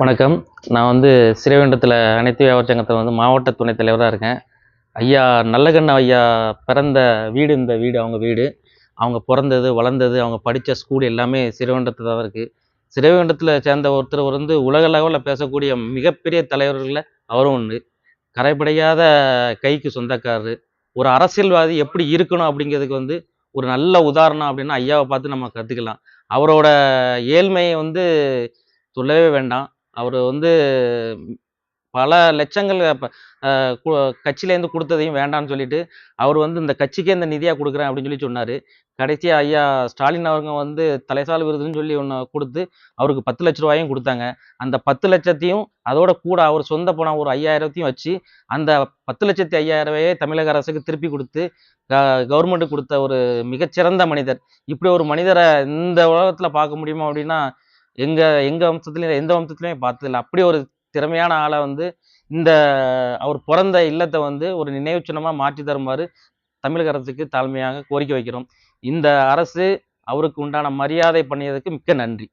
வணக்கம். நான் ஸ்ரீவைகுண்டத்தில் அனைத்து வியாபார சங்கத்தில் மாவட்ட துணைத் தலைவராக இருக்கேன். ஐயா நல்லகண்ணு ஐயா பிறந்த வீடு இந்த வீடு அவங்க வீடு. அவங்க பிறந்தது, வளர்ந்தது, அவங்க படித்த ஸ்கூல் எல்லாமே ஸ்ரீவைகுண்டத்தில் தான் இருக்குது. ஸ்ரீவைகுண்டத்தில் சேர்ந்த ஒருத்தர் உலக லெவலில் பேசக்கூடிய மிகப்பெரிய தலைவர்களில் அவரும் ஒன்று. கரைபடியாத கைக்கு சொந்தக்காரரு. ஒரு அரசியல்வாதி எப்படி இருக்கணும் அப்படிங்கிறதுக்கு ஒரு நல்ல உதாரணம் அப்படின்னா ஐயாவை பார்த்து நம்ம கற்றுக்கலாம். அவரோட ஏழ்மையை சொல்லவே வேண்டாம். அவர் பல லட்சங்கள் கட்சியிலேருந்து கொடுத்ததையும் வேண்டாம்னு சொல்லிட்டு அவர் இந்த கட்சிக்கே இந்த நிதியாக கொடுக்குறேன் அப்படின்னு சொன்னார். கடைசியாக ஐயா ஸ்டாலின் அவங்க தலைசால் விருதுன்னு சொல்லி ஒன்று கொடுத்து அவருக்கு 10 லட்ச ரூபாயும் கொடுத்தாங்க. அந்த 10 லட்சத்தையும் அதோட கூட அவர் சொந்த பணம் ஒரு 5000த்தையும் வச்சு அந்த 10,50,000 தமிழக அரசுக்கு திருப்பி கொடுத்து கவர்மெண்ட்டுக்கு கொடுத்த ஒரு மிகச்சிறந்த மனிதர். இப்படி ஒரு மனிதரை இந்த உலகத்தில் பார்க்க முடியுமா அப்படின்னா எங்க வம்சத்துலையும் எந்த வம்சத்துலையும் பார்த்ததில்ல. அப்படி ஒரு திறமையான ஆளை இந்த அவர் பிறந்த இல்லத்தை ஒரு நினைவு சின்னமா மாற்றி தருமாறு தமிழக அரசுக்கு தாழ்மையாக கோரிக்கை வைக்கிறோம். இந்த அரசு அவருக்கு உண்டான மரியாதை பண்ணியதுக்கு மிக்க நன்றி.